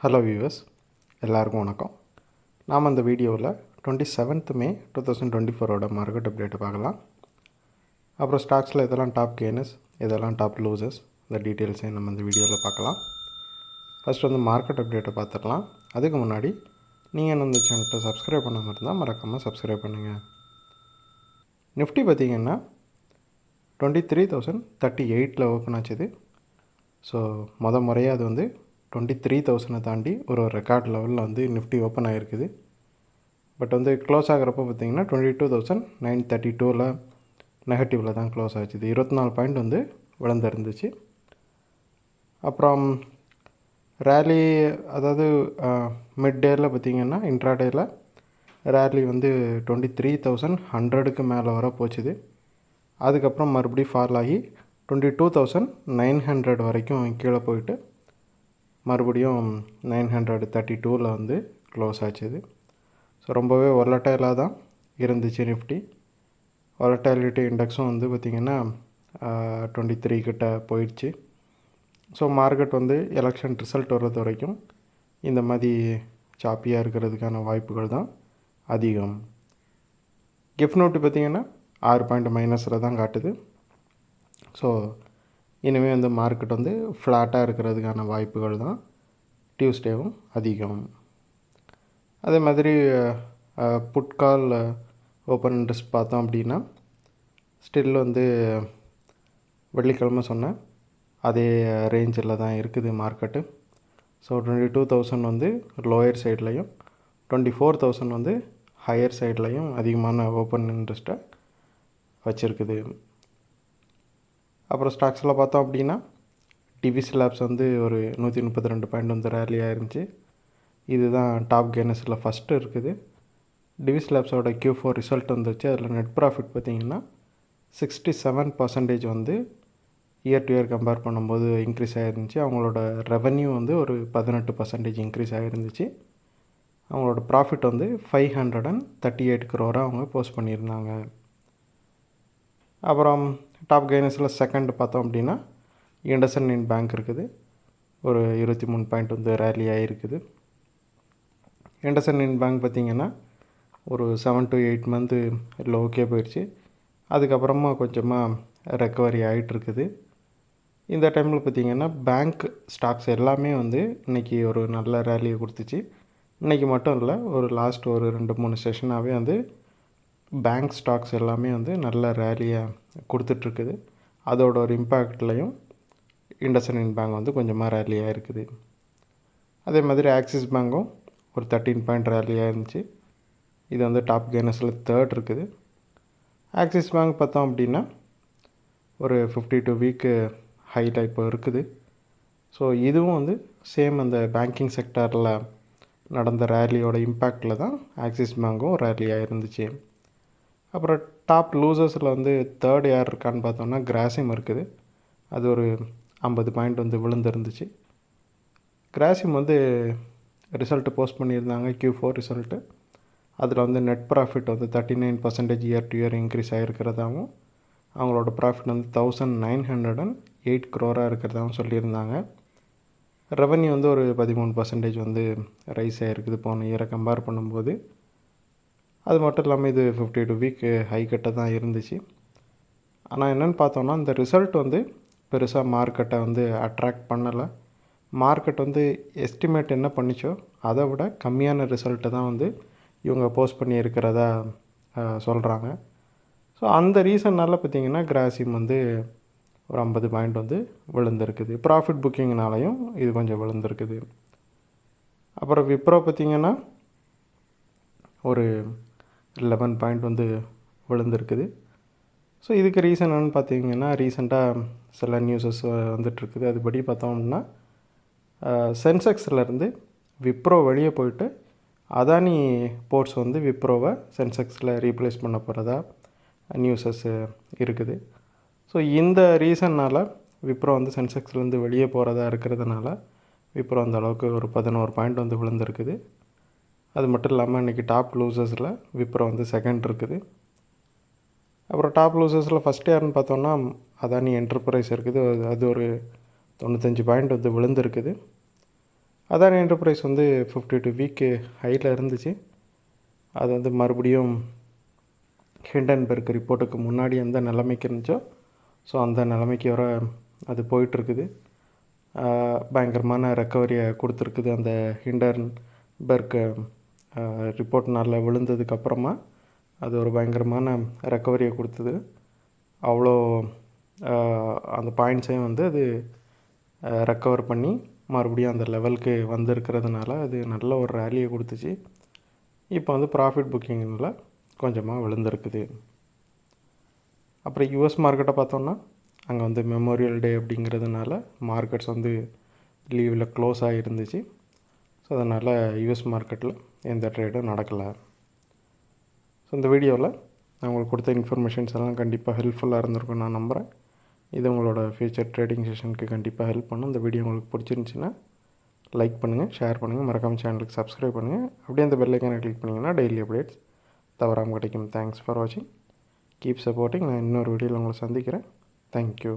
Hello viewers, எல்லாருக்கும் வணக்கம். நாம் இந்த வீடியோவில் 27th May 2024 மார்க்கெட் அப்டேட்டை பார்க்கலாம். அப்புறம் ஸ்டாக்ஸில் எதெல்லாம் டாப் கெய்னர்ஸ், எதெல்லாம் டாப் லூசர்ஸ், இந்த டீட்டெயில்ஸையும் நம்ம இந்த வீடியோவில் பார்க்கலாம். ஃபஸ்ட் வந்து மார்க்கெட் அப்டேட்டை பார்த்துடலாம். அதுக்கு முன்னாடி நீங்கள் இந்த சேனலை சப்ஸ்கிரைப் பண்ணாமல் இருந்தால் மறக்காமல் சப்ஸ்கிரைப் பண்ணுங்கள். நிஃப்டி பார்த்திங்கன்னா 23,038 ஓப்பன் ஆச்சுது. ஸோ முறையாக அது வந்து 23,000 தாண்டி ஒரு ரெக்கார்ட் லெவலில் வந்து நிஃப்டி ஓப்பன் ஆகிருக்குது. பட் வந்து க்ளோஸ் ஆகிறப்போ பார்த்திங்கன்னா 22,932 நெகட்டிவில் தான் க்ளோஸ் ஆச்சுது. 24 பாயிண்ட் வந்து விழுந்துருந்துச்சு. அப்புறம் ரேலி, அதாவது மிட் டேயில் பார்த்திங்கன்னா இன்ட்ராடேயில் ரேலி வந்து 23,100க்கு மேலே வர போச்சுது. அதுக்கப்புறம் மறுபடியும் ஃபால் ஆகி 22,900 வரைக்கும் கீழே போயிட்டு மறுபடியும் 932 வந்து க்ளோஸ் ஆச்சுது. ஸோ ரொம்பவே ஒலட்டைலாக தான் இருந்துச்சு நிஃப்டி. ஒலட்டைலிட்டி இண்டெக்ஸும் வந்து பார்த்திங்கன்னா 23 கிட்ட போயிடுச்சு. ஸோ மார்க்கெட் வந்து எலெக்ஷன் ரிசல்ட் வர்றது வரைக்கும் இந்த மாதிரி சாப்பியாக இருக்கிறதுக்கான வாய்ப்புகள் தான் அதிகம். கிஃப்ட் நோட்டு பார்த்திங்கன்னா 6 பாயிண்ட் மைனஸில் தான் காட்டுது. ஸோ இனிமேல் வந்து மார்க்கெட் வந்து ஃப்ளாட்டாக இருக்கிறதுக்கான வாய்ப்புகள் தான் டியூஸ்டேவும் அதிகம். அதே மாதிரி புட்கால் ஓப்பன் இன்ட்ரெஸ்ட் பார்த்தோம் அப்படின்னா ஸ்டில் வந்து வெள்ளிக்கிழமை சொன்ன அதே ரேஞ்சில் தான் இருக்குது மார்க்கெட்டு. ஸோ 22,000 வந்து லோயர் சைட்லேயும் 24,000 வந்து ஹையர் சைட்லேயும் அதிகமான ஓப்பன் இன்ட்ரெஸ்ட்டை வச்சுருக்குது. அப்புறம் ஸ்டாக்ஸில் பார்த்தோம் அப்படின்னா டிவிசி லேப்ஸ் வந்து ஒரு 132 பாயிண்ட் வந்து ரேலி ஆயிருந்துச்சு. இதுதான் டாப் கெய்னர்ஸில் ஃபஸ்ட்டு இருக்குது. டிவிசி லேப்ஸோட Q4 ரிசல்ட் வந்துச்சு. அதில் நெட் ப்ராஃபிட் பார்த்திங்கன்னா 67% வந்து இயர் டு இயர் கம்பேர் பண்ணும்போது இன்க்ரீஸ் ஆகிருந்துச்சு. அவங்களோட ரெவன்யூ வந்து ஒரு 18% இன்க்ரீஸ் ஆகிருந்துச்சு. அவங்களோட ப்ராஃபிட் வந்து 538 crore அவங்க போஸ்ட் பண்ணியிருந்தாங்க. அப்புறம் டாப் கெய்னர்ஸில் செகண்ட் பார்த்தோம் அப்படின்னா இண்டஸ்இண்ட் பேங்க் இருக்குது. ஒரு 23 பாயிண்ட் வந்து ரேலி ஆகிருக்குது. இண்டஸ்இண்ட் பேங்க் பார்த்திங்கன்னா ஒரு 7 to 8 மந்த்து லோக்கே போயிடுச்சு. அதுக்கப்புறமா கொஞ்சமாக ரெக்கவரி ஆகிட்டுருக்குது. இந்த டைமில் பார்த்திங்கன்னா பேங்க் ஸ்டாக்ஸ் எல்லாமே வந்து இன்றைக்கி ஒரு நல்ல ரேலியை கொடுத்துச்சு. இன்றைக்கி மட்டும் இல்லை, ஒரு லாஸ்ட் ஒரு 2-3 செஷனாகவே வந்து பேங்க் ஸ்டாக்ஸ் எல்லாமே வந்து நல்ல ரேலியை கொடுத்துட்ருக்குது. அதோட ஒரு இம்பேக்ட்லேயும் இண்டஸ்இண்ட் பேங்க் வந்து கொஞ்சமாக ரேலியாக இருக்குது. அதே மாதிரி ஆக்சிஸ் பேங்க்கும் ஒரு 13 பாயிண்ட் ரேலியாக இருந்துச்சு. இது வந்து டாப் கெய்னர்ஸில் தேர்ட் இருக்குது. ஆக்சிஸ் பேங்க் பார்த்தோம் அப்படின்னா ஒரு 52 வீக்கு ஹையில் இப்போ இருக்குது. ஸோ இதுவும் வந்து சேம் அந்த பேங்கிங் செக்டாரில் நடந்த ரேலியோட இம்பேக்டில் தான் ஆக்சிஸ் பேங்க்கும் ரேலியாக இருந்துச்சு. அப்புறம் டாப் லூசர்ஸில் வந்து தேர்ட் யார் இருக்கான்னு பார்த்தோம்னா கிராசிம் இருக்குது. அது ஒரு 50 பாயிண்ட் வந்து விழுந்துருந்துச்சு. கிராசிம் வந்து ரிசல்ட்டு போஸ்ட் பண்ணியிருந்தாங்க, Q4 ரிசல்ட்டு. அதில் வந்து நெட் ப்ராஃபிட் வந்து 39% இயர் டு இயர் இன்க்ரீஸ் ஆகிருக்கிறதாகவும் அவங்களோட ப்ராஃபிட் வந்து 1,908 crore இருக்கிறதாகவும் சொல்லியிருந்தாங்க. ரெவன்யூ வந்து ஒரு 13% வந்து ரைஸ் ஆகிருக்குது போன இயரை கம்பேர் பண்ணும்போது. அது மட்டும் இல்லாமல் இது 52 வீக் ஹை கிட்ட தான் இருந்துச்சு. ஆனால் என்னென்னு பார்த்தோன்னா இந்த ரிசல்ட் வந்து பெருசாக மார்க்கெட்டை வந்து அட்ராக்ட் பண்ணலை. மார்க்கெட் வந்து எஸ்டிமேட் என்ன பண்ணிச்சோ அதை விட கம்மியான ரிசல்ட்டை தான் வந்து இவங்க போஸ்ட் பண்ணியிருக்கிறதா சொல்கிறாங்க. ஸோ அந்த ரீசன்னால் பார்த்திங்கன்னா கிராசிம் வந்து ஒரு 50 பாயிண்ட் வந்து விழுந்திருக்குது. ப்ராஃபிட் புக்கிங்னாலையும் இது கொஞ்சம் விழுந்திருக்குது. அப்புறம் விப்ரோ பார்த்திங்கன்னா ஒரு 11 பாயிண்ட் வந்து விழுந்திருக்குது. ஸோ இதுக்கு ரீசன் என்னென்னு பார்த்தீங்கன்னா ரீசெண்டாக சில நியூஸஸ் வந்துட்டுருக்குது. அதுபடி பார்த்தோம் அப்படின்னா சென்செக்ஸ்லேருந்து விப்ரோ வெளியே போயிட்டு அதானி போர்ட்ஸ் வந்து விப்ரோவை சென்செக்ஸில் ரீப்ளேஸ் பண்ண போகிறதா நியூஸஸ் இருக்குது. ஸோ இந்த ரீசன்னால் விப்ரோ வந்து சென்செக்ஸ்லேருந்து வெளியே போகிறதா இருக்கிறதுனால விப்ரோ அந்த அளவுக்கு ஒரு 11 பாயிண்ட் வந்து விழுந்திருக்குது. அது மட்டும் இல்லாமல் இன்றைக்கி டாப் லூசர்ஸில் விப்ரோ வந்து செகண்ட் இருக்குது. அப்புறம் டாப் லூசர்ஸில் ஃபஸ்ட் யாருன்னு பார்த்தோன்னா அதானி என்டர்பிரைஸ் இருக்குது. அது ஒரு 95 பாயிண்ட் வந்து விழுந்திருக்குது. அதானி என்டர்பிரைஸ் வந்து 52 வீக்கு ஹையில் இருந்துச்சு. அது வந்து மறுபடியும் ஹிண்டன்பர்க் ரிப்போர்ட்டுக்கு முன்னாடி எந்த நிலைமைக்கு இருந்துச்சோ ஸோ அந்த நிலைமைக்கு வர அது போயிட்டுருக்குது. பயங்கரமான ரெக்கவரியை கொடுத்துருக்குது. அந்த ஹிண்டன்பர்க் ரிப்போர்ட்னால் விழுந்ததுக்கப்புறமா அது ஒரு பயங்கரமான ரெக்கவரியை கொடுத்தது. அவ்வளோ அந்த பாயிண்ட்ஸையும் வந்து அது ரெக்கவர் பண்ணி மறுபடியும் அந்த லெவலுக்கு வந்திருக்கிறதுனால அது நல்ல ஒரு ரேலியை கொடுத்துச்சு. இப்போ வந்து ப்ராஃபிட் புக்கிங்கில் கொஞ்சமாக விழுந்திருக்குது. அப்புறம் யூஎஸ் மார்க்கெட்டை பார்த்தோன்னா அங்கே வந்து மெமோரியல் டே அப்படிங்கிறதுனால மார்க்கெட்ஸ் வந்து லீவில் க்ளோஸ் ஆகிருந்துச்சு. ஸோ அதனால் யூஎஸ் மார்க்கெட்டில் எந்த ட்ரேடும் நடக்கலை. ஸோ இந்த வீடியோவில் நான் உங்களுக்கு கொடுத்த இன்ஃபர்மேஷன்ஸ் எல்லாம் கண்டிப்பாக ஹெல்ப்ஃபுல்லாக இருந்திருக்கும் நான் நம்புகிறேன். இது உங்களோட ஃபியூச்சர் ட்ரேடிங் செஷனுக்கு கண்டிப்பாக ஹெல்ப் பண்ணும். இந்த வீடியோ உங்களுக்கு பிடிச்சிருந்துச்சின்னா லைக் பண்ணுங்கள், ஷேர் பண்ணுங்கள், மறக்காமல் சேனலுக்கு சப்ஸ்கிரைப் பண்ணுங்கள். அப்படியே அந்த பெல் ஐக்கானை கிளிக் பண்ணிங்கன்னா டெய்லி அப்டேட்ஸ் தவறாமல் கிடைக்கும். தேங்க்ஸ் ஃபார் வாட்சிங். Keep supporting. நான் இன்னொரு வீடியோவில் உங்களை சந்திக்கிறேன். தேங்க்யூ.